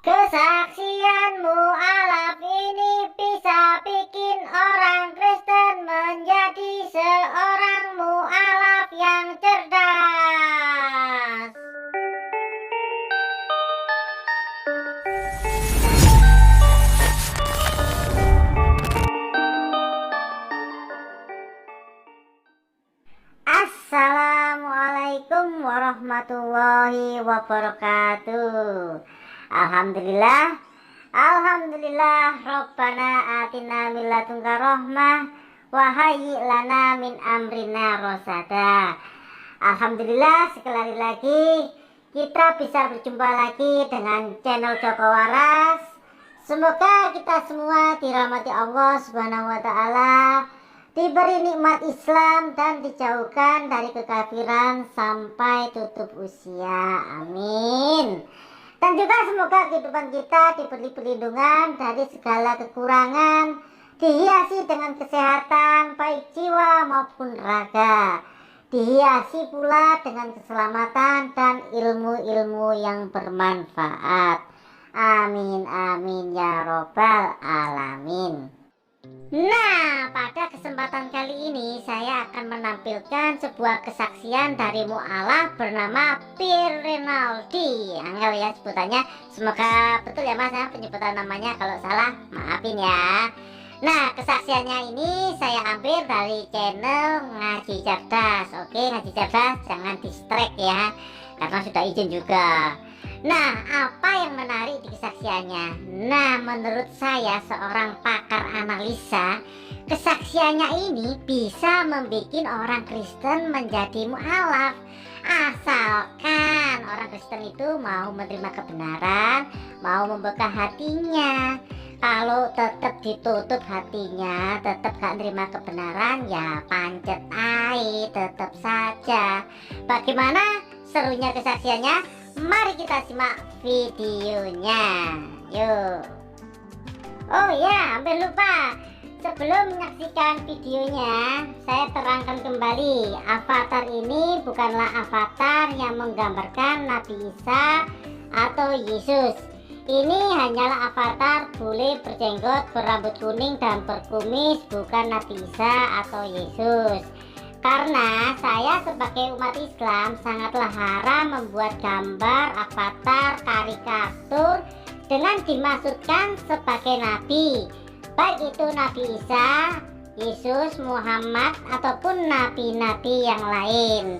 Kesaksianmu alaf ini bisa bikin orang Kristen menjadi seorang mu'alaf yang cerdas. Assalamualaikum warahmatullahi wabarakatuh. Alhamdulillah Rabbana atina min ladunka rahmah wa hayyi lana min amrina rosada. Alhamdulillah, sekali lagi kita bisa berjumpa lagi dengan channel Joko Waras. Semoga kita semua dirahmati Allah Subhanahu wa taala, diberi nikmat Islam dan dijauhkan dari kekafiran sampai tutup usia. Amin. Dan juga semoga kehidupan kita diberi perlindungan dari segala kekurangan, dihiasi dengan kesehatan baik jiwa maupun raga, dihiasi pula dengan keselamatan dan ilmu-ilmu yang bermanfaat. Amin amin ya robbal alamin. Nah, pada kesempatan kali ini saya akan menampilkan sebuah kesaksian dari mu'alaf bernama Pierre Renaldi. Angel ya sebutannya, semoga betul ya mas ya penyebutan namanya, kalau salah maafin ya. Nah, kesaksiannya ini saya ambil dari channel Ngaji Cerdas. Oke, Ngaji Cerdas jangan distract ya, karena sudah izin juga. Nah, apa yang menarik di kesaksiannya? Nah, menurut saya seorang pakar analisa, kesaksiannya ini bisa membuat orang Kristen menjadi mu'alaf. Asalkan orang Kristen itu mau menerima kebenaran, mau membuka hatinya. Kalau tetap ditutup hatinya, tetap gak nerima kebenaran, ya pancet air, tetap saja. Bagaimana serunya kesaksiannya? Mari kita simak videonya. Yuk. Oh ya, hampir lupa. Sebelum menyaksikan videonya, saya terangkan kembali, avatar ini bukanlah avatar yang menggambarkan Nabi Isa atau Yesus. Ini hanyalah avatar bule berjenggot, berambut kuning dan berkumis, bukan Nabi Isa atau Yesus. Karena saya sebagai umat Islam sangatlah haram membuat gambar, avatar, karikatur dengan dimaksudkan sebagai nabi, baik itu Nabi Isa, Yesus, Muhammad ataupun nabi-nabi yang lain.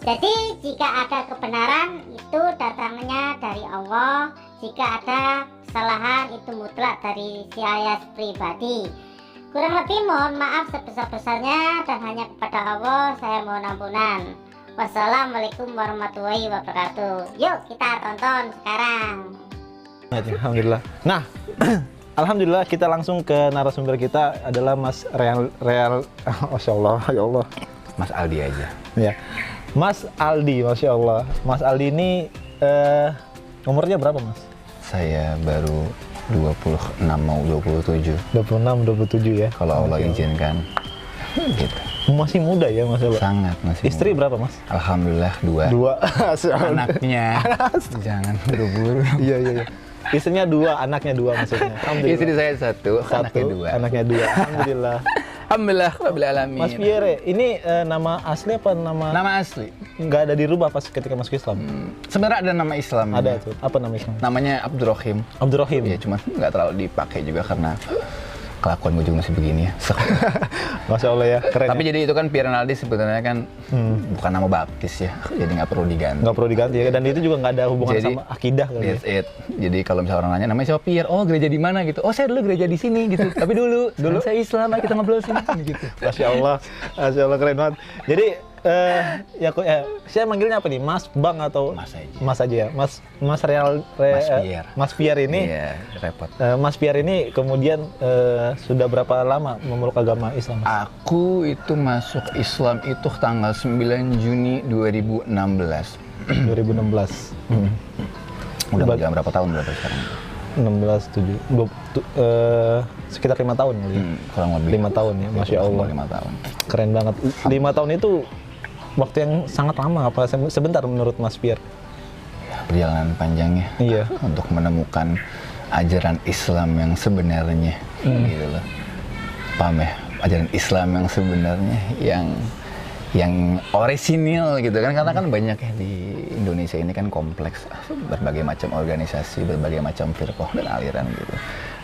Jadi jika ada kebenaran itu datangnya dari Allah, jika ada kesalahan itu mutlak dari saya pribadi. Kurang lebih mohon maaf sebesar-besarnya dan hanya kepada Allah saya mohon ampunan. Wassalamualaikum warahmatullahi wabarakatuh. Yuk kita tonton sekarang. Alhamdulillah. Nah, alhamdulillah kita langsung ke narasumber kita adalah Mas Masya Allah, ya Allah. Mas Aldi aja. Ya, Mas Aldi, Masya Allah. Mas Aldi ini umurnya berapa Mas? Saya baru 26 mau 27. 26, 27 ya. Kalau Allah izinkan. Gitu. Masih muda ya Mas Allah. Sangat masih. Istri muda. berapa Mas? Alhamdulillah 2. Anaknya. Jangan buru-buru. Iya. Istrinya 2, anaknya 2 maksudnya. Alhamdulillah. Istri saya 1, anaknya 2. Anaknya 2. Alhamdulillah. Alhamdulillah rabbil alamin. Mas Pierre, ini nama asli apa nama? Nama asli. Nggak ada dirubah pas ketika masuk Islam? Sebenarnya ada nama Islam. Ada tuh. Apa nama Islam? Namanya Abdurrahim. Abdurrahim. Ya, cuma nggak terlalu dipakai juga karena kelakuan gue juga masih begini ya. Masya Allah ya, keren. Tapi ya? jadi itu kan Pierre Renaldi sebenarnya kan bukan nama baptis ya, jadi nggak perlu diganti. Nggak perlu diganti ya, dan itu juga nggak ada hubungan Jadi, sama akidah kali ya? That's it. Jadi kalau misalnya orang nanya namanya siapa Pierre, oh gereja di mana gitu. Oh saya dulu gereja di sini gitu. Tapi dulu saya Islam, kita ngobrol sini gitu. Masya Allah keren banget. Jadi saya manggilnya apa nih? Mas Bang atau Mas aja. ya? Mas Pierre. Mas Pierre ini. Iya, repot. Mas Pierre ini kemudian sudah berapa lama memeluk agama Islam? Aku itu masuk Islam itu tanggal 9 Juni 2016. 2016. Udah berapa tahun berapa sekarang? sekitar 5 tahun kali ya? Kurang lebih 5 tahun ya, Masya Allah. 5 tahun. Keren banget. 5 tahun itu waktu yang sangat lama apa sebentar menurut Mas Pierre? perjalanan panjangnya. Iya. Untuk menemukan ajaran Islam yang sebenarnya, gitu loh. Paham ya? Ajaran Islam yang sebenarnya, yang orisinil gitu kan, karena kan banyak ya di Indonesia ini kan kompleks, berbagai macam organisasi, berbagai macam firqah dan aliran gitu.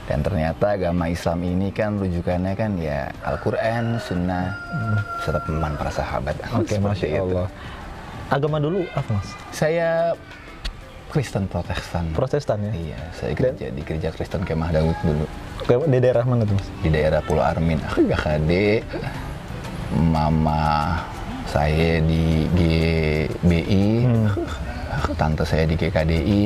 Dan ternyata agama Islam ini kan rujukannya kan ya Al-Quran, Sunnah, serta pemahaman para sahabat. Oke, Masya Allah. Agama dulu apa Mas? Saya Kristen Protestan. Protestan ya? Iya, saya gereja di gereja Kristen Kemah Daud dulu. Di daerah mana tuh Mas? Di daerah Pulau Armin, GKD. Mama saya di GBI, tante saya di GKDI.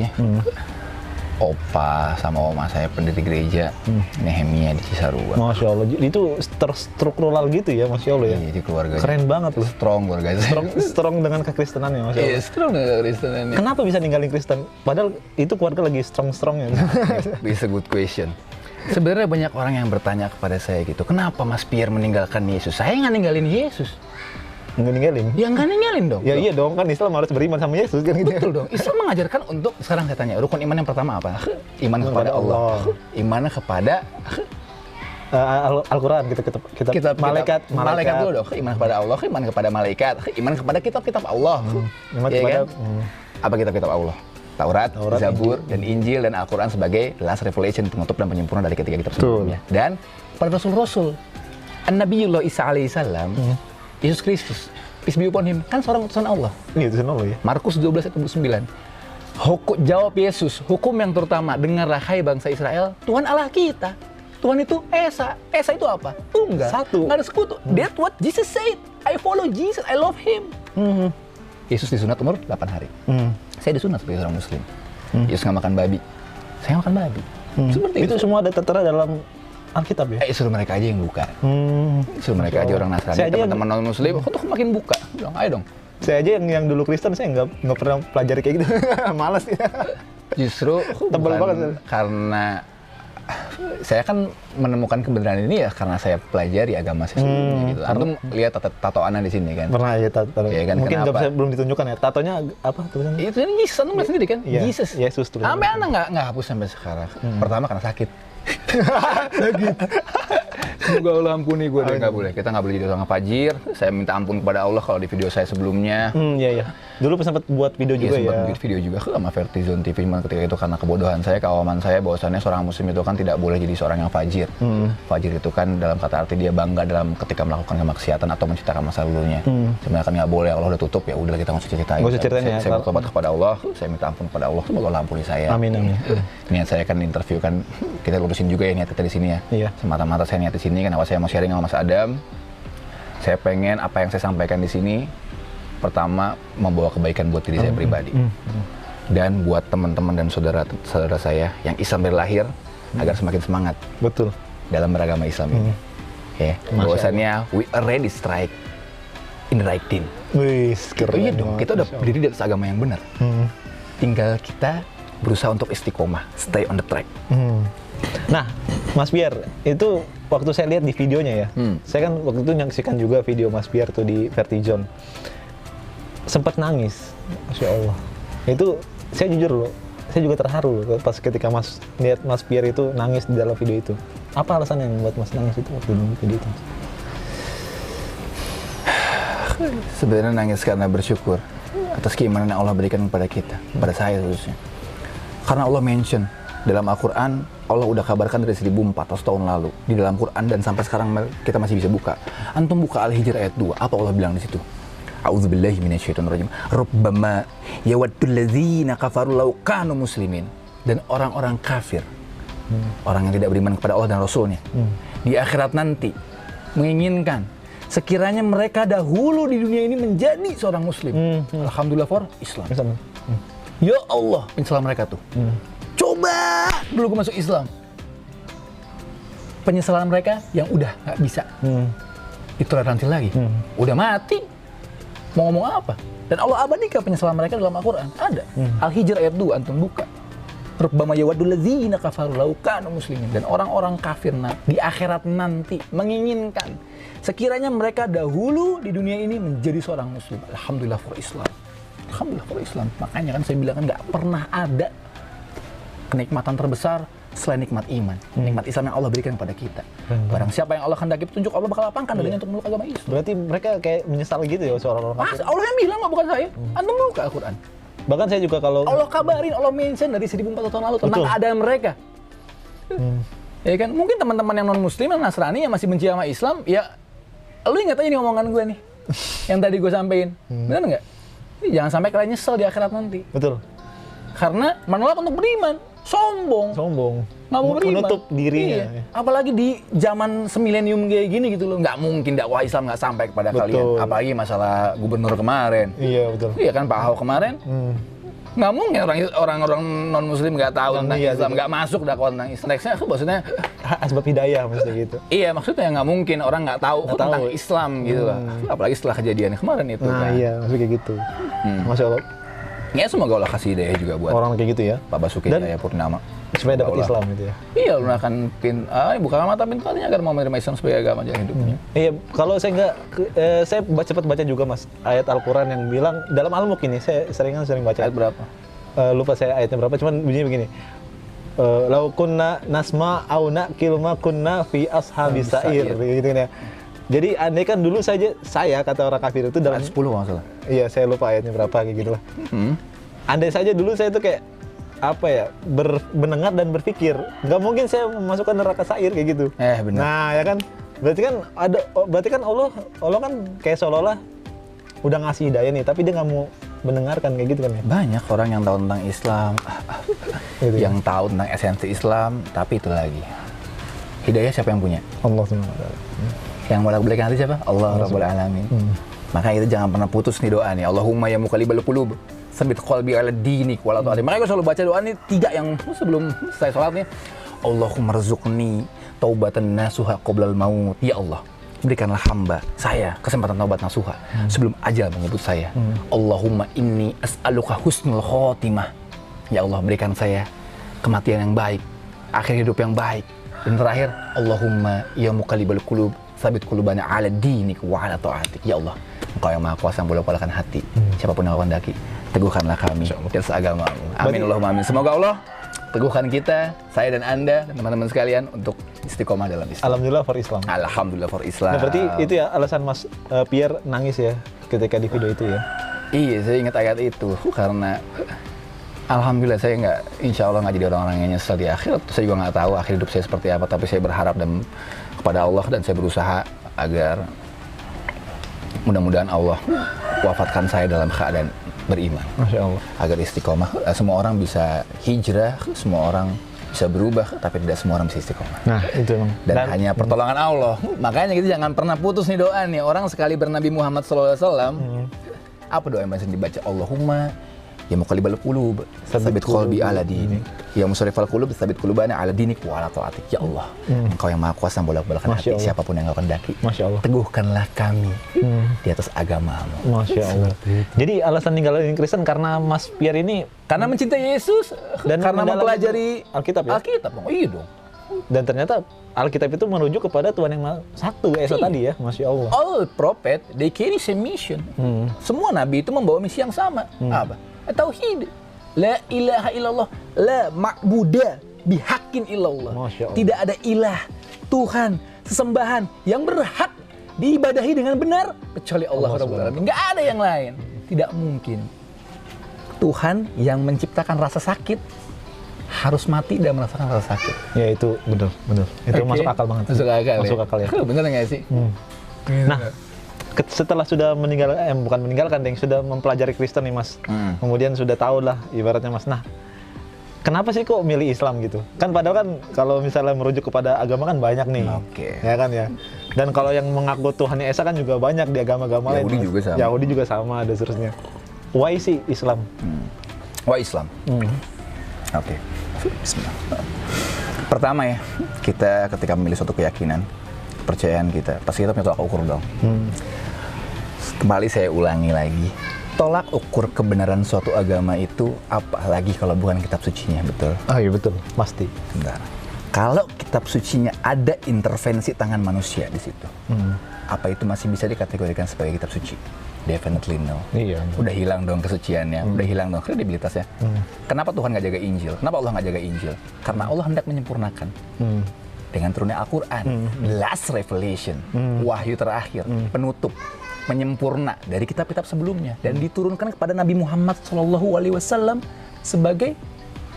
Opa sama oma saya pendiri gereja Nehemia di Cisarua. Masya Allah, itu terstruktural gitu ya, Masya Allah ya. Iya, di keluarga. Keren banget loh. Strong keluarga saya. Strong dengan kekristenannya, Masya Allah. Iya, strong dengan kekristenannya. Kenapa bisa ninggalin Kristen? Padahal itu keluarga lagi strong-strongnya. It's a good question. Sebenarnya banyak orang yang bertanya kepada saya gitu, kenapa Mas Pierre meninggalkan Yesus? Saya nggak ninggalin Yesus. Nggak ninggalin? Ya nggak ninggalin dong. Ya iya dong, kan Islam harus beriman sama Yesus kan gitu. Betul dong. Islam mengajarkan untuk, sekarang saya tanya, rukun iman yang pertama apa? Iman kepada Allah. Iman kepada Al-Quran, kitab malaikat dulu dong. Iman kepada Allah, iman kepada malaikat, iman kepada kitab-kitab Allah. Iman Iya kepada kan? Apa kitab-kitab Allah? Taurat, Zabur, dan Injil, dan Al-Quran sebagai last revelation, penutup dan penyempurna dari ketiga kitab sebelumnya. Dan para rasul-rasul, An-Nabiyullah Isa alaihissalam, Yesus Kristus, peace be upon him, kan seorang utusan Allah. Ini utusan Allah ya. Markus 12:9. Jawab Yesus, hukum yang terutama, dengarlah hai bangsa Israel, Tuhan Allah kita. Tuhan itu Esa. Esa itu apa? Tunggal. Satu. Nggak ada sekutu. That's what Jesus said. I follow Jesus, I love him. Yesus disunat umur 8 hari. Saya disunat sebagai seorang muslim. Yesus nggak makan babi. Saya makan babi. Seperti Itu semua ada tertera dalam Alkitab ya? Suruh mereka aja yang buka. Suruh mereka aja orang Nasrani, Saya aja teman-teman non-muslim, untuk makin buka. Bilang, ayo dong. Saya aja yang dulu Kristen, saya nggak pernah pelajari kayak gitu. Malas ya. Justru Tebal banget. Karena saya kan menemukan kebenaran ini ya karena saya pelajari agama saya sebelumnya gitu. Antum lihat tatoannya di sini kan? Pernah ya tato. Iya kan, mungkin kenapa? Belum ditunjukkan ya. Tatonya apa tulisannya? Itu ini Yesus, antum lihat sendiri kan? Iya, Yesus. Yesus tulisannya. Sampai anak nggak hapus sampai sekarang. Pertama karena sakit. Semoga Allah ampuni gue deh, nggak boleh. Kita nggak boleh jadi orang fajir. Saya minta ampun kepada Allah kalau di video saya sebelumnya. Iya iya. Dulu sempat buat video juga sempat ya. buat video juga sama Vertizon TV, cuman ketika itu karena kebodohan saya, keawaman saya, bahwasannya seorang muslim itu kan tidak boleh jadi seorang yang fajir. Fajir itu kan dalam kata arti dia bangga dalam ketika melakukan kemaksiatan atau menceritakan masa lalunya. Sebenarnya kan nggak boleh, Allah udah tutup, ya udah kita nggak usah ceritain. Nggak usah ceritain ya. Saya bertobat kepada Allah, saya minta ampun kepada Allah, semoga Allah ampuni saya. Amin amin. Niat saya kan interview kan, kita lurusin juga ya niat kita di sini ya. Iya. Semata-mata saya niat di sini, kenapa saya mau sharing sama Mas Adam. Saya pengen apa yang saya sampaikan di sini, pertama membawa kebaikan buat diri saya pribadi. Dan buat teman-teman dan saudara-saudara saya yang Islam dari lahir, agar semakin semangat. Betul. Dalam beragama Islam ini. Ya, bahwasannya we already strike in the right team. Wih, Iya dong, kita udah berdiri di atas agama yang benar. Tinggal kita berusaha untuk istiqomah, stay on the track. Nah, Mas Pierre, itu waktu saya lihat di videonya ya, saya kan waktu itu nyaksikan juga video Mas Pierre tuh di Vertizon. Sempat nangis, Masya Allah. Itu saya jujur loh, saya juga terharu loh pas ketika lihat Mas Pierre itu nangis di dalam video itu. Apa alasan yang membuat Mas nangis itu waktu di video itu? Sebenarnya nangis karena bersyukur atas keimanan yang Allah berikan kepada kita, pada saya khususnya. Karena Allah mention dalam Al-Quran, Allah udah kabarkan dari 1400 tahun lalu di dalam Quran, dan sampai sekarang kita masih bisa buka. Antum buka Al-Hijr ayat 2, apa Allah bilang di situ? A'udzubillahi minasyaitonirrajim. Rubbama yawaddul ladzina kafaru law kanu muslimin. Dan orang-orang kafir, orang yang tidak beriman kepada Allah dan Rasulnya, di akhirat nanti menginginkan sekiranya mereka dahulu di dunia ini menjadi seorang muslim. Alhamdulillah for Islam. Ya Allah, penyesalan mereka tuh. Coba dulu gue masuk Islam. Penyesalan mereka yang udah nggak bisa ditoleransi lagi. Udah mati. Mau ngomong apa? Dan Allah abadikan penyesalan mereka dalam Al-Quran. Ada. Al-Hijr ayat 2, antum buka. Rubbama yawaddul ladzina kafaru law kanu muslimin. Dan orang-orang kafir di akhirat nanti menginginkan sekiranya mereka dahulu di dunia ini menjadi seorang muslim. Alhamdulillah for Islam. Alhamdulillah for Islam. Makanya kan saya bilang kan nggak pernah ada kenikmatan terbesar selain nikmat iman, nikmat Islam yang Allah berikan kepada kita. Barang siapa yang Allah kehendaki petunjuk, Allah bakal lapangkan dadanya untuk meluk agama Islam. Berarti mereka kayak menyesal gitu ya seorang-orang kafir. Allah yang bilang kok, bukan saya. Antum buka Al-Quran. Bahkan saya juga kalau Allah kabarin, Allah mention dari 1400 tahun lalu tentang Betul. keadaan mereka. Ya kan, mungkin teman-teman yang non-muslim, yang Nasrani, yang masih benci sama Islam, ya lu ingat aja nih omongan gue nih, yang tadi gue sampein. Benar nggak? Jangan sampai kalian nyesel di akhirat nanti. betul. Karena menolak untuk beriman, sombong. Nggak mau beriman. Menutup dirinya. Iya. Apalagi di zaman semilenium kayak gini gitu loh, nggak mungkin dakwah Islam nggak sampai kepada Betul. kalian. Apalagi masalah gubernur kemarin. Iya, betul. Iya kan, Pak Ahok kemarin. Nggak mungkin orang-orang non-muslim nggak tahu tentang iya, Islam, betul. nggak masuk dakwah tentang Islam. Nextnya maksudnya, Asbab hidayah maksudnya gitu. iya maksudnya nggak mungkin orang nggak tahu Nggak tentang tahu. Islam gitu lah. Apalagi setelah kejadian kemarin itu. Nah, kan. iya, maksudnya kayak gitu. Masya Allah. Ya semoga Allah kasih hidayah juga buat Orang kayak gitu ya. Pak Basuki Dan- Cahaya Purnama. Supaya dapat Allah. Islam gitu ya. Iya, lunakan bukan mata pintu hatinya agar mau menerima Islam sebagai agama jalan hidupnya. Iya, kalau saya nggak, saya cepat baca juga mas ayat Al-Quran yang bilang dalam Al-Mulk ini saya sering baca. Ayat berapa? Lupa saya ayatnya berapa, cuman bunyinya begini. Lau kunna nasma au na'kil ma kunna fi ashabis sa'ir gitu kan ya. Jadi andai kan dulu saya kata orang kafir itu dalam Ayat 10 kalau nggak salah. iya saya lupa ayatnya berapa kayak gitulah. Andai saja dulu saya itu kayak apa ya mendengar dan berpikir nggak mungkin saya memasukkan neraka sa'ir kayak gitu. Benar. Nah ya kan berarti kan Allah kan kayak seolah-olah udah ngasih hidayah nih tapi dia nggak mau mendengarkan kayak gitu kan ya. Banyak orang yang tahu tentang Islam, Gitu ya. yang tahu tentang esensi Islam, tapi itu lagi. Hidayah siapa yang punya? Allah SWT. Yang bolak-balikan hati siapa? Allah Rabbul Alamin. Maka itu jangan pernah putus nih doa nih. Allahumma ya muqallibal qulub, tsabbit qalbi ala dinik wala ta'ati. Makanya gue selalu baca doa ini 3 yang sebelum selesai sholat nih. Allahumma rzuqni taubatan nasuha qoblal maut. Ya Allah, berikanlah hamba saya kesempatan taubat nasuha sebelum ajal menyebut saya. Allahumma inni as'aluka husnul khotimah. Ya Allah, berikan saya kematian yang baik, akhir hidup yang baik. Dan terakhir, Allahumma ya muqallibal qulub, tsabit qulubana ala dinik wa ala ta'atik. Ya Allah, Engkau yang Maha Kuasa yang bolak-balikan hati. Siapapun yang Engkau kehendaki, teguhkanlah kami dan seagamamu. Amin Allahumma amin. Semoga Allah teguhkan kita, saya dan Anda dan teman-teman sekalian untuk istiqomah dalam Islam. Alhamdulillah for Islam. Alhamdulillah for Islam. Nah, berarti itu ya alasan Mas Pierre nangis ya ketika di video itu ya. Iya, saya ingat ayat itu karena alhamdulillah saya nggak, insya Allah nggak jadi orang-orang yang nyesel di akhirat. Saya juga nggak tahu akhir hidup saya seperti apa, tapi saya berharap dan kepada Allah dan saya berusaha agar mudah-mudahan Allah wafatkan saya dalam keadaan beriman. Masya Allah. Agar istiqomah. Semua orang bisa hijrah, semua orang bisa berubah, tapi tidak semua orang bisa istiqomah. Nah itu emang. Dan hanya pertolongan Allah. Makanya kita jangan pernah putus nih doa nih. Orang sekali bernabi Muhammad SAW, apa doa yang biasa dibaca? Allahumma ya muqallibal qulub, tsabbit qalbi ala dinik. Ya musarrifal qulub, tsabbit qulubana ala dinik wa ala ta'atik. Ya Allah, Engkau yang Maha Kuasa yang bolak-balikan Masya hati Allah. siapapun yang Engkau kehendaki. Masya Allah. Teguhkanlah kami di atas agamamu. Masya Allah. Jadi alasan ninggalin Kristen karena Mas Pierre ini Karena mencintai Yesus Dan karena mendalami mempelajari Alkitab ya? Alkitab dong. Iya dong. dan ternyata Alkitab itu merujuk kepada Tuhan yang satu Esa tadi ya. Masya Allah. All prophet they carry same mission. Semua nabi itu membawa misi yang sama. Apa? Tauhid. La ilaha illallah, la ma'buda bihaqqin illallah. Masya Allah. Tidak ada ilah, Tuhan, sesembahan yang berhak diibadahi dengan benar kecuali Allah Rabbul Alamin. Enggak ada yang lain. Tidak mungkin. Tuhan yang menciptakan rasa sakit harus mati dan merasakan rasa sakit. Ya itu benar. Itu Oke. masuk akal banget. Masuk akal. Masuk akal ya. Bener nggak sih? Nah, setelah sudah bukan meninggalkan, yang sudah mempelajari Kristen nih Mas, kemudian sudah tahu lah ibaratnya Mas. Nah, kenapa sih kok milih Islam gitu? Kan padahal kan kalau misalnya merujuk kepada agama kan banyak nih, Oke. ya kan ya. Dan kalau yang mengaku Tuhannya Esa kan juga banyak di agama-agama lain. Yahudi Mas. juga sama. Yahudi juga sama, ada seterusnya. Why sih Islam? Wah Islam. Oke. Bismillah. Pertama ya, kita ketika memilih suatu keyakinan, kepercayaan kita, pasti kita punya tolak ukur dong. Kembali saya ulangi lagi, tolak ukur kebenaran suatu agama itu apalagi kalau bukan kitab sucinya, betul? Oh iya betul, pasti. Bentar. Kalau kitab sucinya ada intervensi tangan manusia di situ, apa itu masih bisa dikategorikan sebagai kitab suci? Definitely no. Iya. Udah hilang dong kesuciannya, udah hilang dong kredibilitasnya. Kenapa Tuhan nggak jaga Injil? Kenapa Allah nggak jaga Injil? Karena Allah hendak menyempurnakan. Dengan turunnya Al-Quran, last revelation, wahyu terakhir, penutup, menyempurna dari kitab-kitab sebelumnya, dan diturunkan kepada Nabi Muhammad SAW sebagai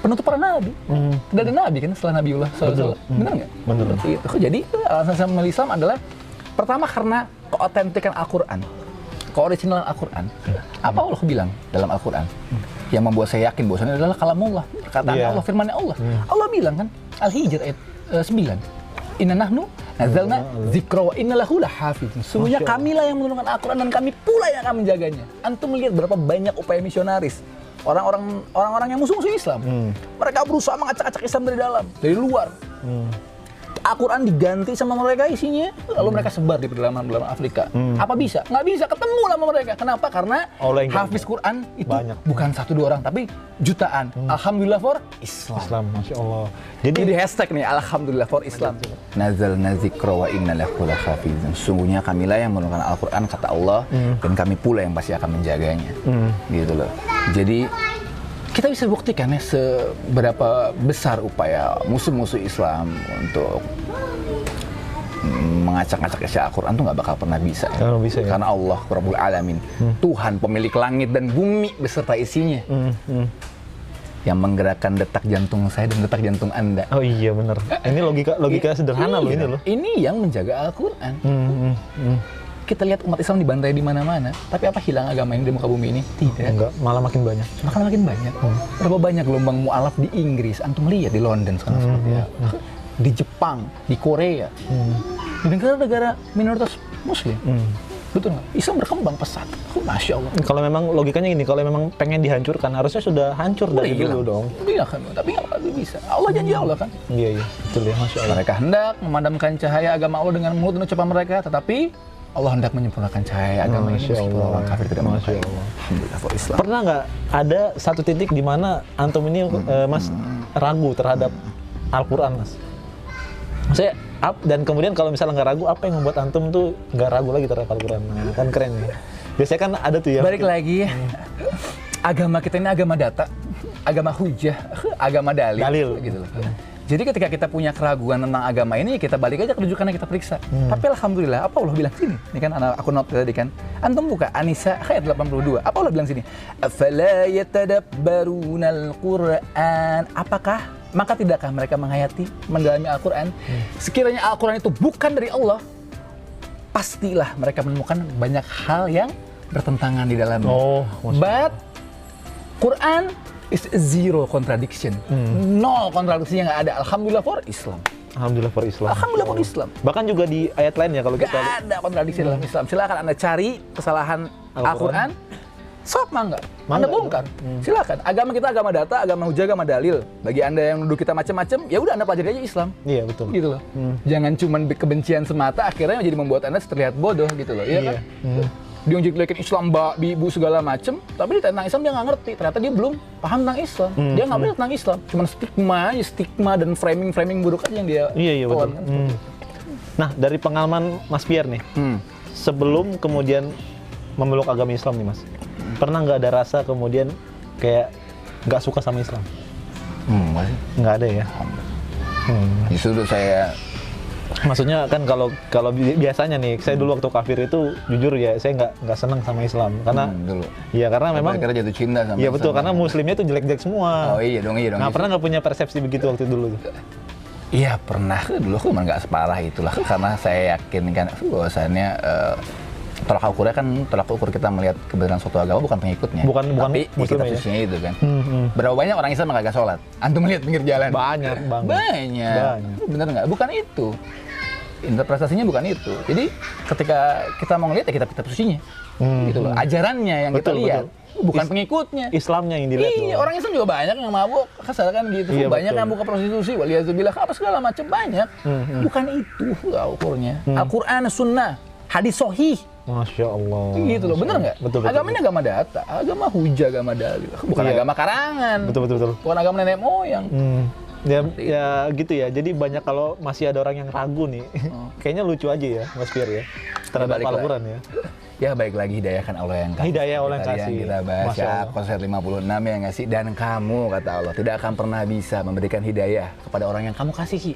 penutup para nabi. Tidak ada nabi kan setelah Nabiullah SAW. Benar nggak? Benar. Itu. Jadi alasan saya memilih Islam adalah pertama karena keotentikan Al-Quran, keoriginalan Al-Quran. Apa Allah bilang dalam Al-Quran? Yang membuat saya yakin bahwasanya adalah kalamullah, perkataan Allah, firman Allah. Allah bilang kan, Al-Hijr ayat 9. Inna nahnu nazalna dzikra wa inna lahu lahafizun. Sungguhnya kamilah yang menurunkan Al-Quran dan kami pula yang akan menjaganya. Antum melihat berapa banyak upaya misionaris orang-orang yang musuh-musuh Islam. Mereka berusaha mengacak-acak Islam dari dalam, dari luar. Al-Quran diganti sama mereka isinya, lalu mereka sebar di pedalaman Afrika. Apa bisa? Nggak bisa, ketemu sama mereka. Kenapa? Karena hafiz Quran itu banyak. Bukan 1-2 orang, tapi jutaan. Alhamdulillah for Islam. Masya Allah. Jadi hashtag nih, Alhamdulillah for Islam. Nazalna dzikra wa inna lahu lahafizun. Sungguhnya kamilah yang menurunkan Al-Quran, kata Allah, dan kami pula yang pasti akan menjaganya. Gitu loh. Jadi kita bisa buktikan ya seberapa besar upaya musuh-musuh Islam untuk mengacak-acak isi Al-Quran tuh nggak bakal pernah bisa. Ya. Bisa ya? Karena Allah Rabbul Alamin, Tuhan pemilik langit dan bumi beserta isinya, yang menggerakkan detak jantung saya dan detak jantung Anda. Oh iya benar. Ini logika sederhana loh ini loh. Ini yang menjaga Al-Quran. Kita lihat umat Islam dibantai di mana-mana, tapi apa hilang agama ini di muka bumi ini? Tidak. Enggak, malah makin banyak. Makin banyak. Berapa banyak gelombang mu'alaf di Inggris, antum lihat di London sekarang seperti apa. Di Jepang, di Korea, di negara-negara minoritas Muslim. Betul nggak? Islam berkembang pesat. Masya Allah. Kalau memang logikanya gini, kalau memang pengen dihancurkan, harusnya sudah hancur dari dulu dong. Iya kan, tapi nggak bisa. Allah janji Allah kan. Iya, betul ya, Masya Allah. Mereka hendak memadamkan cahaya agama Allah dengan mulut dan ucapan mereka, tetapi Allah hendak menyempurnakan cahaya agama ini meskipun orang kafir tidak mengetahui. Alhamdulillah for Islam. Pernah nggak ada satu titik di mana antum ini Mas ragu terhadap Al-Quran, Mas? Maksudnya dan kemudian kalau misalnya nggak ragu, apa yang membuat antum tuh nggak ragu lagi terhadap Al-Quran? Nah, kan keren nih. Biasanya kan ada tuh ya. Balik lagi, agama kita ini agama data, agama hujah, agama dalil. Gitu loh. Jadi ketika kita punya keraguan tentang agama ini, kita balik aja ke rujukannya, kita periksa. Tapi alhamdulillah, apa Allah bilang sini? Ini kan aku note tadi kan. Antum buka An-Nisa ayat 82. Apa Allah bilang sini? Afala yatadabbarunal Qur'an? Apakah maka tidakkah mereka menghayati, mendalami Al-Quran? Sekiranya Al-Quran itu bukan dari Allah, pastilah mereka menemukan banyak hal yang bertentangan di dalamnya. But Quran is zero contradiction. Nol kontradiksinya nggak ada. Alhamdulillah for Islam. Alhamdulillah for Islam. Alhamdulillah for Islam. Bahkan juga di ayat lain ya kalau kita nggak ada kontradiksi dalam Islam. Silakan Anda cari kesalahan Al-Quran. Sok mangga. Anda bongkar. Silakan. Agama kita agama data, agama hujah, agama dalil. Bagi Anda yang nuduh kita macam-macam, ya udah Anda pelajari aja Islam. Iya betul. Gitu loh. Jangan cuma kebencian semata akhirnya jadi membuat Anda terlihat bodoh gitu loh. Iya kan? Dia jelek-jelekin Islam, ibu segala macem, tapi tentang Islam dia nggak ngerti. Ternyata dia belum paham tentang Islam. Dia nggak belajar tentang Islam. Cuman stigma dan framing buruk aja yang dia betul. Kan? Nah, dari pengalaman Mas Pierre nih, sebelum kemudian memeluk agama Islam nih Mas, pernah nggak ada rasa kemudian kayak nggak suka sama Islam? Nggak ada ya? Justru saya maksudnya kan kalau biasanya nih, saya dulu waktu kafir itu jujur ya saya nggak senang sama Islam karena ya karena memang karena jatuh cinta sama iya betul karena muslimnya tuh jelek-jelek semua. Oh iya dong. Nah pernah nggak punya persepsi begitu waktu dulu tuh? Iya pernah, dulu aku emang nggak separah itulah karena saya yakin kan bahwasannya tolak ukur kita melihat kebenaran suatu agama bukan pengikutnya, tapi kitab-kitabnya itu kan. Berapa banyak orang Islam yang kagak sholat? Antum melihat pinggir jalan? Banyak. Bener nggak? Bukan itu. Interpretasinya bukan itu. Jadi ketika kita mau ngelihat ya kitab-kitab sucinya, gitu loh. Ajarannya yang kita lihat, bukan pengikutnya. Islamnya yang dilihat. Iya, orang Islam juga banyak yang mabuk, kasar kan gitu. Iya, banyak yang buka prostitusi, waliyazubillah, apa segala macam banyak. Bukan itu ukurnya. Al-Quran, Sunnah, hadis sahih. Masya Allah. Gitu loh, bener nggak? Betul. Agama ini agama data, agama hujah, agama dalil. Bukan agama karangan. Betul. Bukan agama nenek moyang. Ya gitu ya. Jadi banyak kalau masih ada orang yang ragu nih. Kayaknya lucu aja ya, Mas Pierre ya. terhadap balik Al-Quran ya. Ya baik lagi hidayah kan Allah yang kasih. Hidayah Allah yang Tadi kasih. kita bahas Masya ya Allah. konsep 56 yang ngasih. Dan kamu kata Allah tidak akan pernah bisa memberikan hidayah kepada orang yang kamu kasihi.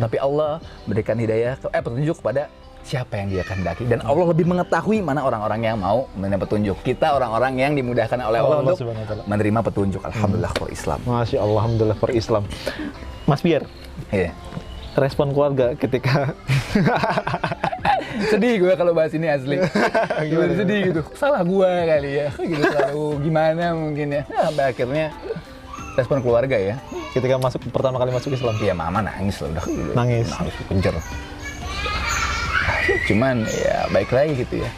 Tapi Allah memberikan hidayah, petunjuk kepada siapa yang dia kehendaki. Dan Allah lebih mengetahui mana orang-orang yang mau menerima petunjuk. Kita orang-orang yang dimudahkan oleh Allah Allah untuk Subhanahu wa Ta'ala. menerima petunjuk. Alhamdulillah for Islam. Masya Allah, alhamdulillah per Islam. Mas Biar, Iya. respon keluarga ketika Sedih gue kalau bahas ini asli. Gimana sedih gitu. Salah gue kali ya. Gitu selalu gimana mungkin ya. Nah, sampai akhirnya respon keluarga ya. ketika pertama kali masuk Islam? Iya mama nangis lah udah. Nangis. Nangis kejar. Cuman ya baik lagi gitu ya.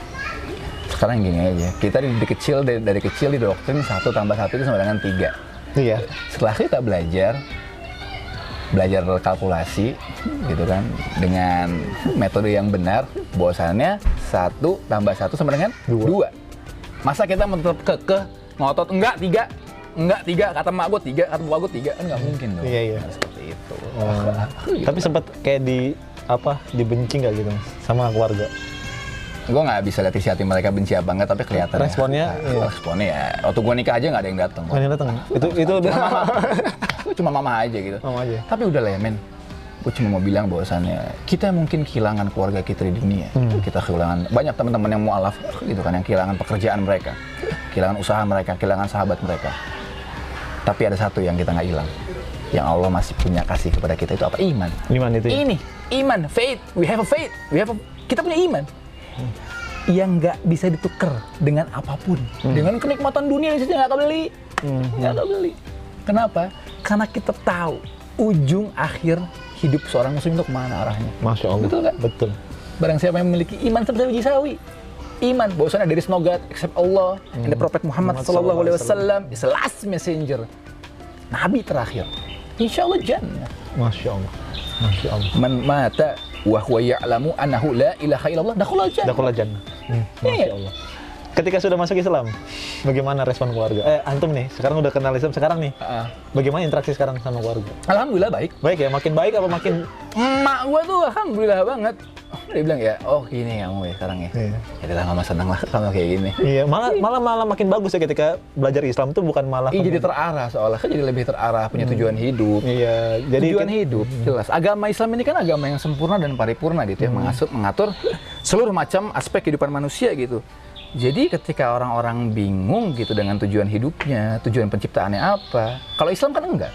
Sekarang gini aja. Kita dari kecil didoktrin 1 tambah 1 itu sama dengan 3. Iya. Setelah kita belajar kalkulasi gitu kan dengan metode yang benar, bahwasannya 1 tambah 1 sama dengan 2. Masa kita tetap kekeh ngotot enggak 3 kata mak gue 3, kata bapak gue 3, kan nggak mungkin dong. Iya. Nah, seperti itu. Tapi sempat kayak dibenci nggak gitu Mas, sama keluarga? Gue nggak bisa lihat isi hati mereka benci apa enggak, tapi kelihatan Responnya, iya. responnya ya waktu gue nikah aja nggak ada yang datang. Nggak ada yang datang. Itu udah Cuma mama aja gitu. Mama aja. Tapi udah lah ya men, gue cuma mau bilang bahwasannya kita mungkin kehilangan keluarga kita di dunia. Kita kehilangan banyak teman-teman yang mualaf gitu kan, yang kehilangan pekerjaan mereka, kehilangan usaha mereka, kehilangan sahabat mereka. Tapi ada satu yang kita nggak hilang, yang Allah masih punya kasih kepada kita, itu apa? Iman. Iman itu ya? Ini iman, faith. We have a faith. Kita punya iman yang nggak bisa ditukar dengan apapun. Dengan kenikmatan dunia di situ nggak kebeli. Nggak kebeli. Kenapa? Karena kita tahu ujung akhir hidup seorang muslim itu kemana arahnya. Masya Allah. Betul kan? Betul. Barang siapa yang memiliki iman seperti biji sawi. Iman, bahwasanya there is no God except Allah and the Prophet Muhammad sallallahu alaihi wasallam is the last messenger. Nabi terakhir. Insya Allah jannah. Masya Allah. Masya Allah. Man mata wa huwa ya'lamu annahu la ilaha illallah dakhala jannah. Dakhala jannah. Masya Allah. Ketika sudah masuk Islam, bagaimana respon keluarga? Antum nih, sekarang udah kenal Islam sekarang nih. Bagaimana interaksi sekarang sama keluarga? Alhamdulillah baik. Baik ya, makin baik apa makin? Emak gua tuh alhamdulillah banget. Dia bilang ya, oh gini kamu ya sekarang ya. Iya. Ya udah mama senang lah sama kayak gini. Iya, malah makin bagus ya ketika belajar Islam tuh bukan malah. Iya jadi terarah soalnya kan, jadi lebih terarah, punya tujuan hidup. Iya, jadi Tujuan hidup jelas. Agama Islam ini kan agama yang sempurna dan paripurna gitu ya, mengatur seluruh macam aspek kehidupan manusia gitu. Jadi ketika orang-orang bingung gitu dengan tujuan hidupnya, tujuan penciptaannya apa, kalau Islam kan enggak.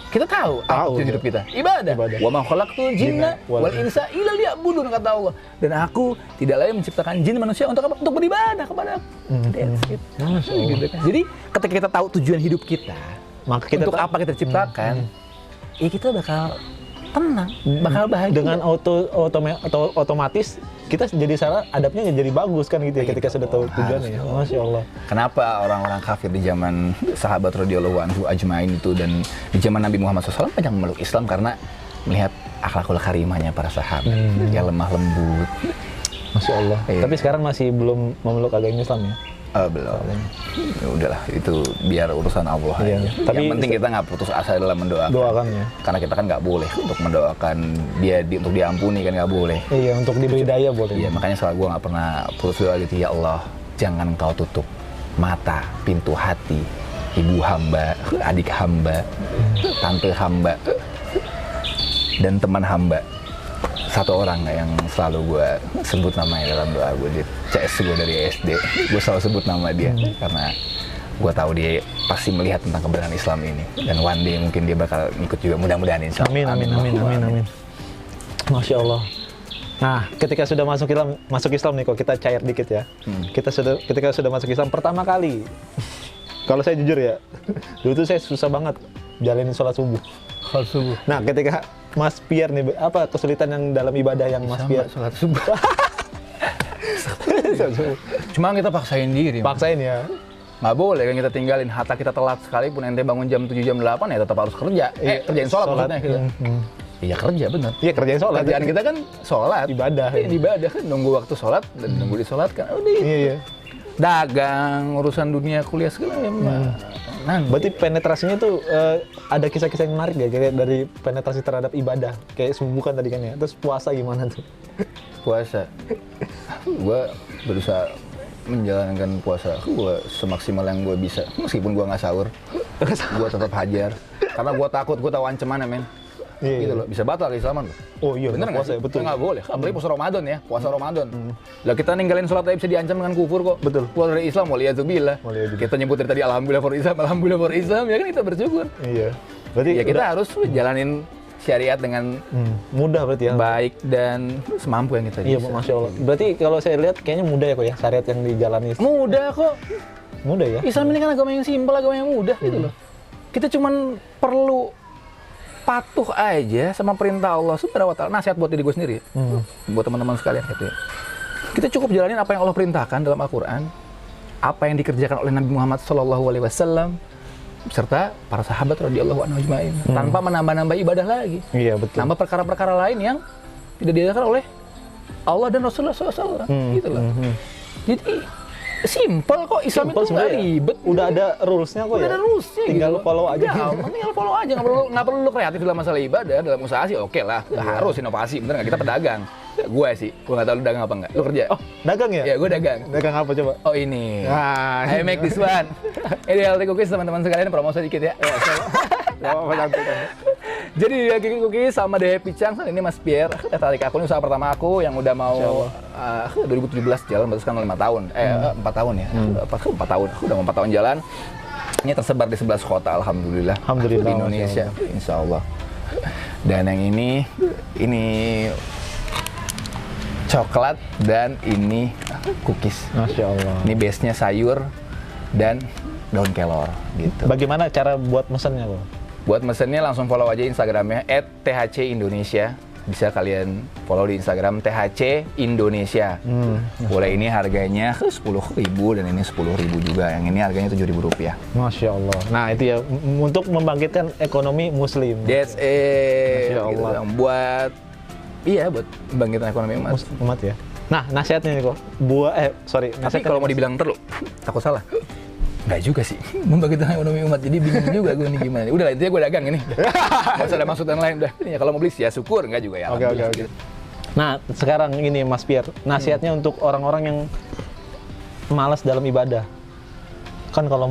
Kita tahu apa tujuan hidup kita. Ibadah. Wa ma khalaqtul jinna wal insa illa liya'budun, kata Allah. Dan aku tidak lain menciptakan jin manusia untuk apa? Untuk beribadah kepada aku. That's it. Gitu kan. Jadi ketika kita tahu tujuan hidup kita, maka kita untuk apa kita diciptakan, ya kita bakal tenang, bakal bahagia. dengan otomatis kita jadi adabnya jadi bagus kan gitu ya, ketika sudah tahu tujuannya ya. Masya Allah. Kenapa orang-orang kafir di zaman sahabat radhiyallahu anhu ajmain itu dan di zaman Nabi Muhammad SAW banyak memeluk Islam karena melihat akhlakul karimahnya para sahabat yang lemah lembut. Masya Allah. Iya. Tapi sekarang masih belum memeluk agama Islam ya? Belum. Ya udahlah, itu biar urusan Allah Iya. aja. Tapi yang penting kita nggak putus asa dalam mendoakan. Doakannya. Karena kita kan nggak boleh untuk mendoakan dia untuk diampuni, kan nggak boleh. Iya, untuk diberi daya boleh. Iya, makanya selalu gue nggak pernah putus doa gitu. Ya Allah, jangan kau tutup mata, pintu hati ibu hamba, adik hamba, tante hamba, dan teman hamba. Satu orang yang selalu gue sebut namanya dalam doa gue di CS gue dari SD. Gue selalu sebut nama dia karena gue tahu dia pasti melihat tentang kebenaran Islam ini. Dan one day mungkin dia bakal ikut juga, mudah-mudahan insya Allah. Amin. Masya Allah. Nah, ketika sudah masuk Islam nih, kok kita cair dikit ya. Ketika sudah masuk Islam pertama kali, kalau saya jujur ya, dulu tuh saya susah banget jalanin sholat subuh. Nah, ketika Mas Pier nih, apa kesulitan yang dalam ibadah yang Mas Pier? Sholat subuh. Cuma kita paksain diri. Paksain ya. Nggak boleh kan kita tinggalin, hatta kita telat sekalipun, ente bangun jam 7, jam 8 ya tetap harus kerja. Kerjain sholat maksudnya gitu. Iya kerja bener. Iya kerjain sholat. Kerjaan kita kan sholat. Ibadah. Ibadah kan, nunggu waktu sholat dan nunggu disolatkan. Udah. Iya. dagang, urusan dunia, kuliah segala Berarti penetrasinya tuh ada kisah-kisah yang menarik ya, kayak dari penetrasi terhadap ibadah, kayak bukan tadi kan ya. Terus puasa gimana tuh? Puasa, gue berusaha menjalankan puasa gue semaksimal yang gue bisa, meskipun gue nggak sahur, gue tetap hajar, karena gue takut, gue tahu ancamannya men. Gitu loh, bisa batal keislaman loh. Oh iya, bener nggak sih? ya, betul. Nggak boleh, apalagi puasa Ramadan ya, puasa Ramadan. Lah kita ninggalin sholat aja bisa diancam dengan kufur kok. Betul. Keluar dari Islam, waliyadzubillah. Kita nyebut dari tadi alhamdulillah for Islam, ya kan kita bersyukur. Iya. Berarti ya kita harus jalanin syariat dengan mudah berarti ya. Baik dan semampu yang kita bisa. Iya, Masya Allah. Berarti kalau saya lihat kayaknya mudah ya kok ya, syariat yang dijalani. Mudah kok. Mudah ya. Islam ini kan agama yang simpel, agama yang mudah gitu loh. Kita cuman perlu patuh aja sama perintah Allah Subhanahu wa taala. Nasihat buat diri gue sendiri. Buat teman-teman sekalian gitu ya. Kita cukup jalanin apa yang Allah perintahkan dalam Al-Qur'an, apa yang dikerjakan oleh Nabi Muhammad SAW serta para sahabat radhiyallahu anhum ajmain, tanpa menambah-nambah ibadah lagi. Iya, betul. Nambah perkara-perkara lain yang tidak diajarkan oleh Allah dan Rasulullah SAW. Gitu loh. Jadi simple kok, Islam itu nggak ribet. Udah ada rules-nya kok ya. Udah ada rules-nya. Tinggal gitu. follow aja. Ya, tinggal follow aja. Nggak perlu lu kreatif dalam masalah ibadah, dalam usaha sih oke lah. Harus inovasi, bener nggak? Kita pedagang. Gue sih, gue nggak tahu lu dagang apa nggak. Lu kerja? Oh, dagang ya? Ya, gue dagang. Dagang apa coba? Oh ini. Nah, I make this one. Ini healthy cookies teman-teman sekalian, promosi dikit ya. Jadi di Healthy Cookies sama The Happy Chang, ini Mas Pierre, tarik aku, ini usaha pertama aku yang udah mau 2017 jalan, baru sekarang 5 tahun, 4 tahun ya, 4 tahun, aku udah mau 4 tahun jalan. Ini tersebar di 11 kota, alhamdulillah. Alhamdulillah. Di Indonesia, insya Allah. Dan yang ini coklat dan ini cookies. Masya Allah. Ini base-nya sayur dan daun kelor gitu. Bagaimana cara buat mesennya kok? Buat mesennya langsung follow aja Instagramnya @thcindonesia. Bisa kalian follow di Instagram THC Indonesia. Boleh, ini harganya 10.000 dan ini 10.000 juga. Yang ini harganya Rp7.000. Masya Allah. Nah itu ya, untuk membangkitkan ekonomi muslim. That's it. Masya Allah. Gitu. Buat membangkitkan ekonomi umat ya. Nah nasihatnya nih kok. Tapi Nasihat kalau mau dibilang terlalu, takut salah. Enggak juga sih, membangkitkan ekonomi umat, jadi bingung juga gue nih gimana. Udah lah, intinya gue dagang ini. Nggak usah ada maksud yang lain, udah. Ya, kalau mau beli ya syukur, enggak juga ya. Oke. Nah, sekarang ini Mas Pierre, nasihatnya untuk orang-orang yang malas dalam ibadah. Kan kalau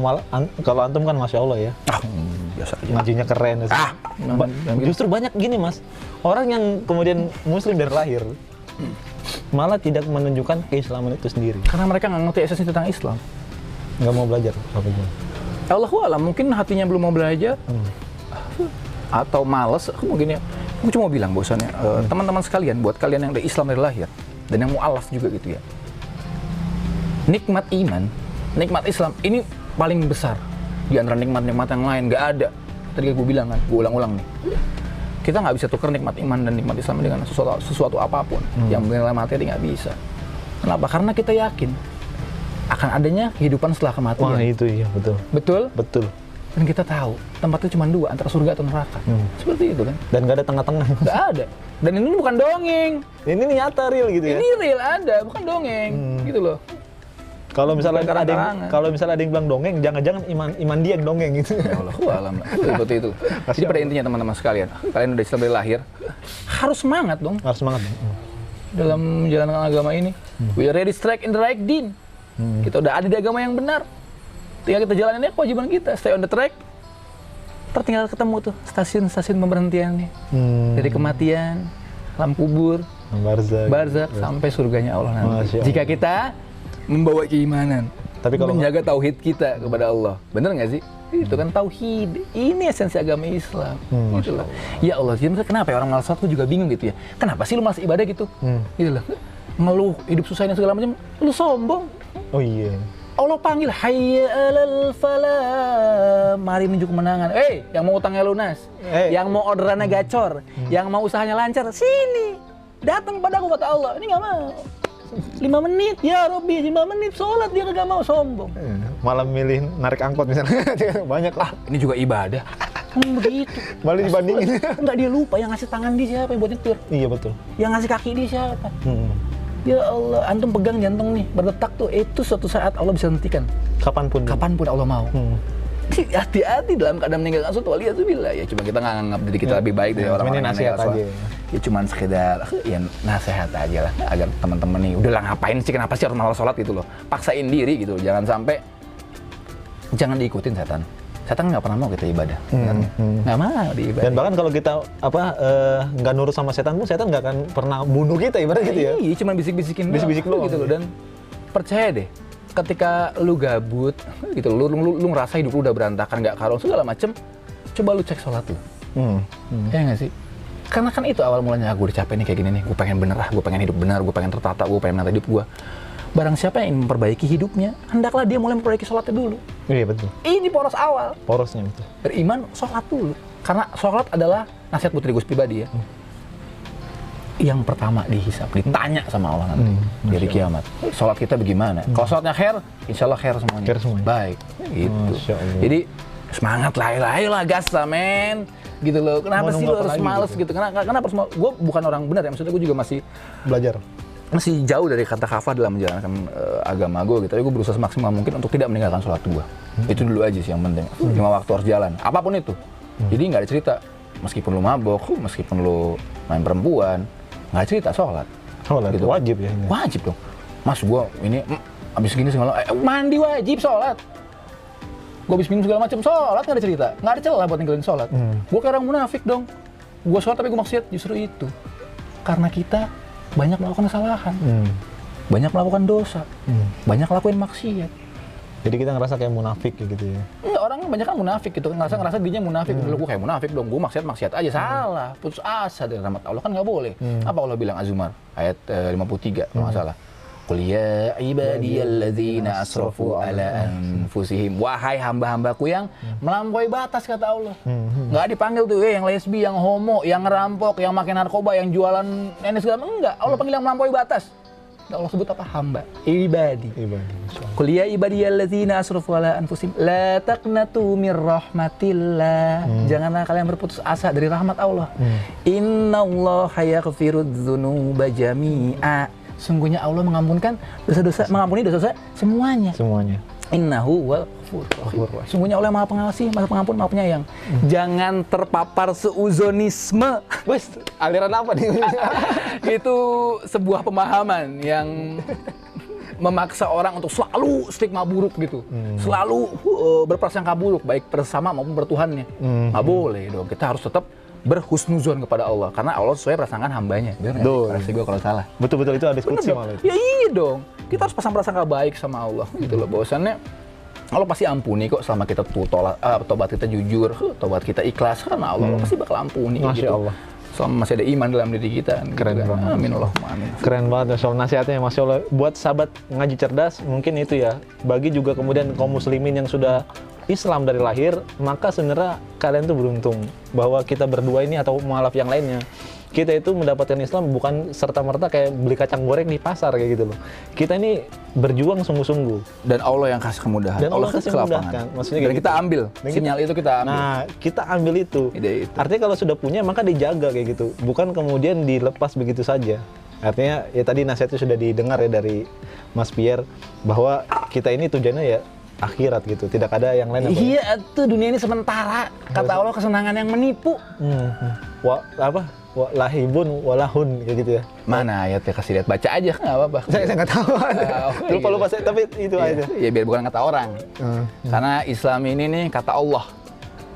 antum kan Masya Allah ya. Biasa aja. Ngajinya keren. Justru banyak gini Mas, orang yang kemudian muslim dari lahir, malah tidak menunjukkan keislaman itu sendiri. Karena mereka nggak ngerti esensi tentang Islam. Nggak mau belajar apapun. Allahu a'lam, mungkin hatinya belum mau belajar atau males. Mungkin ya, aku cuma mau bilang bosannya teman-teman sekalian, buat kalian yang dari Islam dari lahir dan yang mu'alaf juga gitu ya, nikmat iman, nikmat Islam ini paling besar di antara nikmat-nikmat yang lain. Nggak ada, tadi gue bilang kan, gue ulang-ulang nih, kita nggak bisa tukar nikmat iman dan nikmat Islam dengan sesuatu apapun yang bernilai materi, nggak bisa. Kenapa? Karena kita yakin akan adanya kehidupan setelah kematian. Wah itu iya, betul. Betul. Dan kita tahu tempatnya cuma dua, antara surga atau neraka. Seperti itu kan. Dan nggak ada tengah-tengah. Nggak ada. Dan ini bukan dongeng. Ini nyata real gitu ya. Ini real ada, bukan dongeng. Gitu loh. Kalau misalnya ada yang bilang dongeng, jangan-jangan iman dia yang dongeng gitu. Ya Allah, alam. Seperti itu. Jadi pada intinya teman-teman sekalian, kalian udah Islam dari lahir, harus semangat dong. Harus semangat dong. Dalam menjalankan agama ini. We are ready strike in the right din. Kita udah ada di agama yang benar. Tinggal kita jalanin aja kewajiban kita, stay on the track. Tertinggal ketemu tuh stasiun-stasiun pemberhentiannya. Dari kematian, alam kubur, barzakh sampai surganya Allah nanti. Jika kita membawa keimanan, tapi kalau menjaga tauhid kita kepada Allah. Bener nggak sih? Itu kan tauhid. Ini esensi agama Islam. Gitu loh. Ya Allah, jadi kenapa ya orang malas sholat juga bingung gitu ya. Kenapa sih lu malas ibadah gitu? Gitu loh. Ngeluh hidup susahnya segala macam, lu sombong. Oh iya. Allah panggil, hayya alal falah, mari menuju kemenangan. Yang mau utangnya lunas, yang mau orderannya gacor, yang mau usahanya lancar, sini. Datang padaku kata Allah. Ini nggak mau. 5 menit, ya Robby, 5 menit sholat dia kagak mau, sombong. Malah milih narik angkot misalnya, banyak lah. Ini juga ibadah. Kan begitu. Malah dibandingin. Enggak, dia lupa yang ngasih tangan dia siapa yang buat nyetir. Iya betul. Yang ngasih kaki dia siapa. Ya Allah, antum pegang jantung nih, berdetak tuh, itu suatu saat Allah bisa hentikan. Kapanpun. Kapanpun Allah mau. Hati-hati dalam keadaan meninggalkan sesuatu, waliyadzubillah. Ya cuma kita nggak nganggap diri kita lebih baik dari orang-orang yang nasihat meninggal aja. Ya cuman sekedar ya nasihat aja lah, agar teman-teman nih udahlah ngapain sih, kenapa sih harus malas sholat gitu loh, paksain diri gitu, jangan sampai jangan diikutin setan. Setan nggak pernah mau kita ibadah, nggak mau diibadah. Dan bahkan kalau kita nggak nurut sama setan pun, setan nggak akan pernah bunuh kita ibaratnya gitu ya. Iya, cuma bisik-bisikin doang gitu loh. Dan percaya deh, ketika lu gabut gitu, lu ngerasa hidup lu udah berantakan, nggak karuan segala macem, coba lu cek sholat lu. Ya nggak sih? Karena kan itu awal mulanya, gue udah capek nih kayak gini nih, gue pengen bener lah, gue pengen hidup benar, gue pengen tertata, gue pengen menata hidup gue. Barang siapa yang ingin memperbaiki hidupnya, hendaklah dia mulai memperbaiki sholatnya dulu. Iya betul. Ini poros awal. Porosnya betul. Beriman, sholat dulu. Karena sholat adalah nasihat putri Gus pribadi ya. Yang pertama dihisap, ditanya sama Allah nanti dari kiamat. Sholat kita bagaimana? Kalau sholatnya khair, insya Allah khair semuanya. Khair semuanya. Baik, gitu. Jadi semangat lah, ayolah gas men. Gitu loh. Kenapa sih lo harus males gitu? Kenapa harus males? Gue bukan orang benar ya, maksudnya gue juga masih belajar. Masih jauh dari kata kafah dalam menjalankan agama gue gitu. Tapi gue berusaha semaksimal mungkin untuk tidak meninggalkan sholat gue. Itu dulu aja sih yang penting. 5 waktu harus jalan, apapun itu. Jadi nggak ada cerita, meskipun lu mabok, meskipun lu main perempuan, nggak cerita sholat. Sholat gitu. Wajib ya? Wajib dong. Mas gue ini abis gini segala, mandi wajib sholat. Gue habis minum segala macam, sholat nggak ada cerita, nggak ada celah buat ninggalin sholat. Gue kayak orang munafik dong. Gue sholat tapi gue maksiat, justru itu karena kita banyak melakukan kesalahan, banyak melakukan dosa, banyak lakuin maksiat. Jadi kita ngerasa kayak munafik gitu ya? Enggak, orang banyak kan munafik gitu, ngerasa dirinya munafik. Dulu gue kayak munafik dong, gue maksiat aja, salah, putus asa dari rahmat Allah, kan nggak boleh. Apa Allah bilang, Az-Zumar ayat 53 kalau nggak salah. Qul ya ibadiyalladzina asrafu ala anfusihim, wahai hamba-hambaku yang melampaui batas, kata Allah. Nggak dipanggil tuh yang lesbi, yang homo, yang ngerampok, yang makan narkoba, yang jualan ini segala, enggak. Allah panggil yang melampaui batas. Allah sebut apa? Hamba, ibadi. Qul ya ibadiyalladzina asrafu ala anfusihim la taqnatu mir rahmatillah. Janganlah kalian berputus asa dari rahmat Allah. Innallaha yaghfirudz dzunuba jami'a. Sungguhnya Allah mengampuni dosa-dosa semuanya. Innahu wal ghafurur rahim. Sungguhnya Allah Maha Pengasih, Maha Pengampun, Maha Penyayang. Jangan terpapar seuzonisme. Wes, aliran apa nih? Itu sebuah pemahaman yang memaksa orang untuk selalu stigma buruk gitu. Selalu berprasangka buruk, baik bersama maupun bertuhannya. Nggak boleh dong, kita harus tetap berhusnuzon kepada Allah, karena Allah sesuai prasangkaan hambanya. Benar nggak? Gue kalau salah. Betul itu ada diskusi malah. Ya iya dong. Kita harus pasang prasangka baik sama Allah gitu loh. Bahwasannya Allah pasti ampuni kok selama kita tobat kita jujur, tobat kita ikhlas, karena Allah pasti bakal ampuni. Masya gitu. Allah. Selama masih ada iman dalam diri kita. Keren gitu. banget. Amin Allahumma amin. Keren banget soal nasihatnya, Masya Allah. Buat sahabat ngaji cerdas, mungkin itu ya. Bagi juga kemudian kaum muslimin yang sudah Islam dari lahir, maka sebenarnya kalian tuh beruntung bahwa kita berdua ini atau mualaf yang lainnya, kita itu mendapatkan Islam bukan serta-merta kayak beli kacang goreng di pasar kayak gitu loh. Kita ini berjuang sungguh-sungguh. Dan Allah yang kasih kemudahan. Dan Allah kasih kemudahan. Maksudnya dan gitu. kita ambil sinyal itu, kita ambil. Nah, kita ambil itu. Artinya kalau sudah punya maka dijaga kayak gitu. Bukan kemudian dilepas begitu saja. Artinya ya tadi nasihatnya sudah didengar ya dari Mas Pierre bahwa kita ini tujuannya ya akhirat gitu, tidak ada yang lain. Iya, itu dunia ini sementara. Kata Allah, kesenangan yang menipu. Lahibun walahun kayak gitu ya. Mana ayatnya, kasih lihat, baca aja, nggak apa-apa. Saya nggak tahu. Lupa saya, tapi itu aja. Ya biar bukan kata orang. Karena Islam ini nih kata Allah.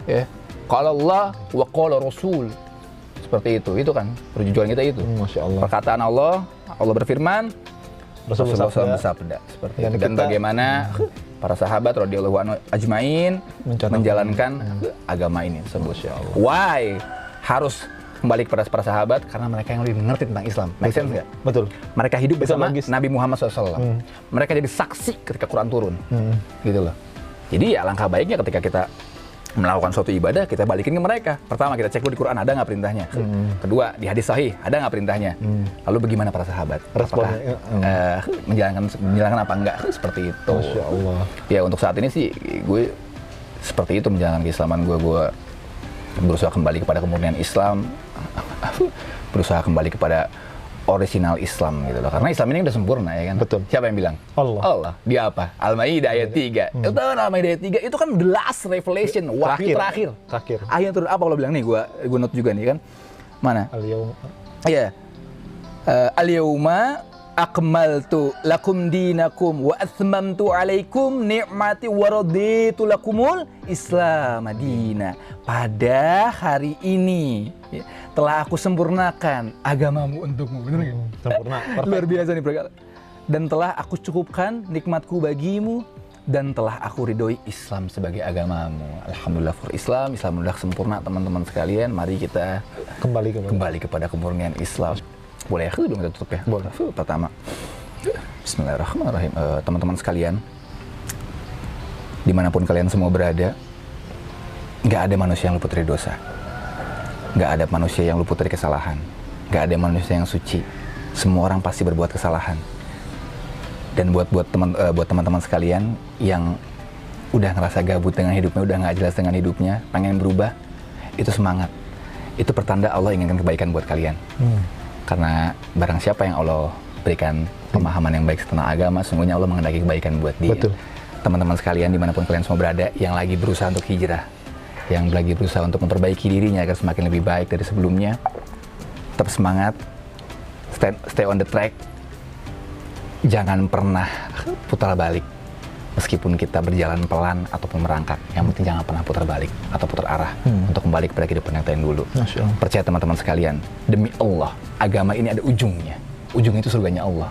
Ya. Qala Allah wa qala Rasul. Seperti itu kan perjuangan kita itu. Masya Allah. Perkataan Allah berfirman, Rasulullah bersabda seperti itu. Dan bagaimana para sahabat radhiyallahu anhu ajmain menjalankan agama ini tersebut. Why harus kembali kepada para sahabat? Karena mereka yang lebih mengerti tentang Islam. Make sense nggak? Betul. Mereka hidup bersama Nabi Muhammad SAW. Mereka jadi saksi ketika Quran turun. Gitu loh. Jadi ya alangkah baiknya ketika kita melakukan suatu ibadah, kita balikin ke mereka. Pertama, kita cek dulu di Quran ada nggak perintahnya. Kedua, di hadis sahih ada nggak perintahnya. Lalu bagaimana para sahabat? Apakah menjalankan apa enggak? Seperti itu. Masya Allah. Ya untuk saat ini sih gue seperti itu menjalankan keislaman gue. Gue berusaha kembali kepada kemurnian Islam, berusaha kembali kepada original Islam gitu loh. Karena Islam ini udah sempurna ya kan. Betul. Siapa yang bilang? Allah. Dia apa? Al-Maidah ayat 3. Itu Al-Maidah ayat 3 itu kan the last revelation, wahyu terakhir. Ayat turun apa Allah bilang nih, gua note juga nih kan. Mana? Al-yaum. Iya. Al-yauma akmaltu lakum dinakum wa atmamtu alaikum ni'mati wa raditu lakumul Islam madina. Pada hari ini telah aku sempurnakan agamamu untukmu. Benar nggak? Sempurna. Luar biasa nih, bro. Dan telah aku cukupkan nikmatku bagimu dan telah aku ridhoi Islam sebagai agamamu. Alhamdulillah for Islam. Islam udah sempurna teman-teman sekalian. Mari kita kembali kepada kemurnian Islam. Boleh ya, dong kita tutup ya. Boleh. Pertama, Bismillahirrahmanirrahim. Teman-teman sekalian, dimanapun kalian semua berada, nggak ada manusia yang luput dari dosa, nggak ada manusia yang luput dari kesalahan, nggak ada manusia yang suci. Semua orang pasti berbuat kesalahan. Dan buat teman-teman sekalian yang udah ngerasa gabut dengan hidupnya, udah nggak jelas dengan hidupnya, pengen berubah, itu semangat. Itu pertanda Allah inginkan kebaikan buat kalian. Karena barang siapa yang Allah berikan pemahaman yang baik tentang agama, sungguhnya Allah menghendaki kebaikan buat dia. Betul. Teman-teman sekalian dimanapun kalian semua berada, yang lagi berusaha untuk hijrah, yang lagi berusaha untuk memperbaiki dirinya agar semakin lebih baik dari sebelumnya, tetap semangat, stay on the track, jangan pernah putar balik. Meskipun kita berjalan pelan ataupun merangkak, yang penting jangan pernah putar balik atau putar arah untuk kembali kepada kehidupan yang tadi dulu. Percaya teman-teman sekalian, demi Allah, agama ini ada ujungnya. Ujungnya itu surganya Allah.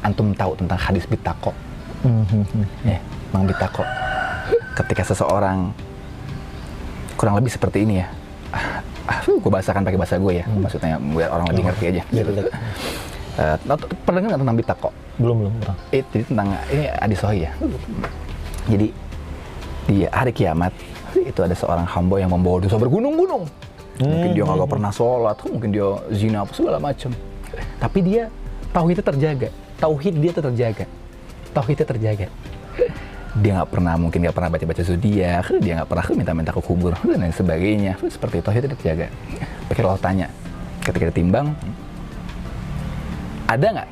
Antum tahu tentang hadis Bitaqo? Mang Bitaqo. Ketika seseorang, kurang lebih seperti ini ya. Gue bahasakan pakai bahasa gue ya, maksudnya biar orang lebih ngerti aja. Pernah dengar tentang Bitaqo? Belum. Jadi tentang ini hadis sahih ya. Jadi di hari kiamat itu ada seorang hamba yang membawa dosa bergunung-gunung. Mungkin dia kagak pernah sholat, mungkin dia zina apa segala macam. Tapi dia tauhidnya terjaga. Tauhidnya terjaga. Dia nggak pernah, mungkin nggak pernah baca zodiak, dia nggak pernah minta ke kubur dan lain sebagainya. Seperti itu, tauhidnya terjaga. Akhirnya Allah tanya, ketika ditimbang, ada nggak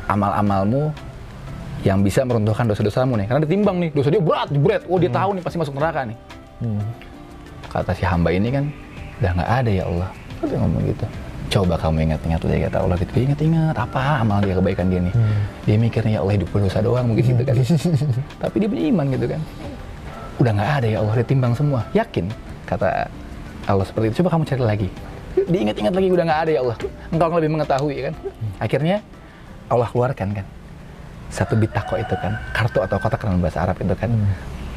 amal-amalmu yang bisa meruntuhkan dosa-dosamu nih? Karena ditimbang nih, dosa dia berat. Oh, dia tahu nih pasti masuk neraka nih. Kata si hamba ini kan, udah nggak ada ya Allah. Dia ngomong gitu. Coba kamu ingat-ingat, udah kata Allah gitu. Ingat-ingat apa amal dia, kebaikan dia nih. Dia mikirnya ya Allah hidup berdosa doang mungkin gitu kan. Tapi dia beriman gitu kan. Udah nggak ada ya Allah, ditimbang semua. Yakin? Kata Allah seperti itu. Coba kamu cari lagi. Diingat-ingat lagi, udah nggak ada ya Allah. Engkau lebih mengetahui kan. Akhirnya Allah keluarkan kan satu Bitaqo itu kan, kartu atau kotak dalam bahasa Arab itu kan,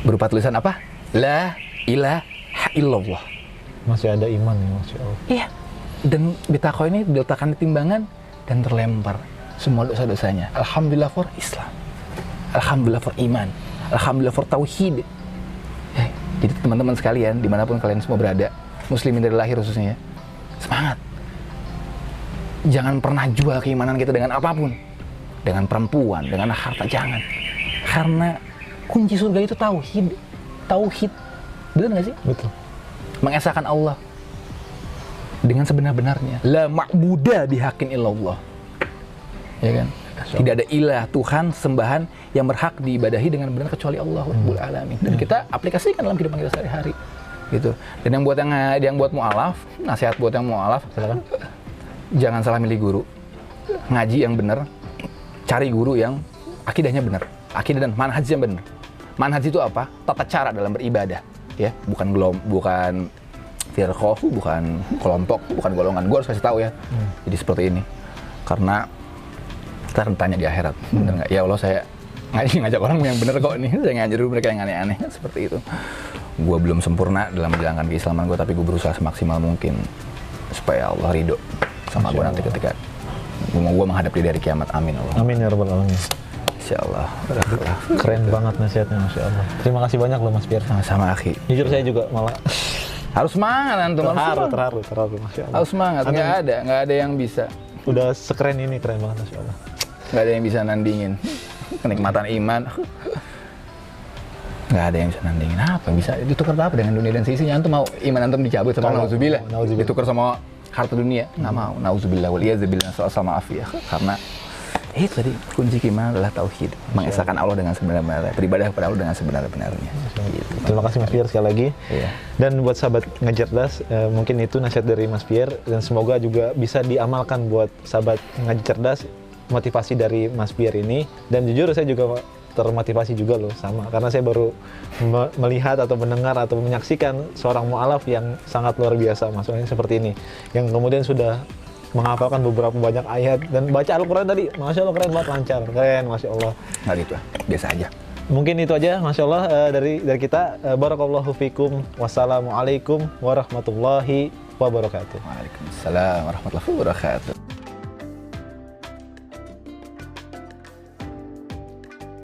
berupa tulisan apa? La ilaha illallah. Masih ada iman ya, Masya Allah. Iya. Dan Bitaqo ini diletakkan di timbangan dan terlempar semua dosa-dosanya. Alhamdulillah for Islam. Alhamdulillah for iman. Alhamdulillah for tauhid. Jadi teman-teman sekalian, dimanapun kalian semua berada, muslimin dari lahir khususnya ya, semangat. Jangan pernah jual keimanan kita dengan apapun. Dengan perempuan, dengan harta, jangan. Karena kunci surga itu tauhid. Tauhid. Benar nggak sih? Betul. Mengesahkan Allah dengan sebenar-benarnya. La ma'buda bihaqqin illallah. Ya kan? Tidak ada ilah, Tuhan, sembahan yang berhak diibadahi dengan benar kecuali Allah Rabbul Alamin. Dan kita aplikasikan dalam kehidupan kita sehari-hari. Gitu. Dan yang buat mu'alaf, nasihat buat yang mu'alaf, jangan salah milih guru. Ngaji yang benar, cari guru yang akidahnya benar. Akidah dan manhaj yang benar. Manhaj itu apa? Tata cara dalam beribadah, ya. Bukan firqah, bukan kelompok, bukan golongan. Gue harus kasih tahu ya. Jadi seperti ini. Karena kita akan tanya di akhirat, benar nggak? Ya Allah, saya ngajak orang yang benar kok nih. Saya ngajak dulu mereka yang aneh-aneh, seperti itu. Gue belum sempurna dalam menjalankan keislaman gue, tapi gue berusaha semaksimal mungkin supaya Allah ridho sama gue nanti ketika gue menghadap dia dari kiamat. Amin Allah. Amin ya rabbal alamin. Insyaallah. Keren banget nasihatnya, Masya Allah. Terima kasih banyak loh Mas Pierre. Sama akhi. Jujur saya juga malah harus semangat antum. Terharu Masya Allah. Harus semangat. Nggak ada yang bisa. Udah sekeren ini, keren banget Masya Allah. Nggak ada yang bisa nandingin kenikmatan iman. Nggak ada yang bisa nandingin. Apa bisa ditukar apa dengan dunia dan sisinya? Antum mau iman antum dicabut sama nauzubillah, ditukar sama harta dunia, nggak mau. Nauzubillah wal iyadzubillah, soal sama afiyah. Karena itu tadi kunci iman adalah tauhid, mengesahkan Allah dengan sebenar-benarnya, beribadah kepada Allah dengan sebenar-benarnya. Gitu. Terima kasih Mas Pierre sekali lagi. Iya. Dan buat sahabat Ngacerdas, mungkin itu nasihat dari Mas Pierre dan semoga juga bisa diamalkan buat sahabat Ngaji Cerdas, motivasi dari Mas Pierre ini. Dan jujur saya juga termotivasi juga loh sama, karena saya baru melihat atau mendengar atau menyaksikan seorang mu'alaf yang sangat luar biasa, maksudnya seperti ini, yang kemudian sudah menghafalkan beberapa banyak ayat dan baca Al-Quran tadi, Masya Allah keren banget, lancar, keren, Masya Allah. Nggak gitu, biasa aja. Mungkin itu aja, Masya Allah, dari kita. Barakallahu fikum, wassalamualaikum warahmatullahi wabarakatuh. Waalaikumsalam warahmatullahi wabarakatuh.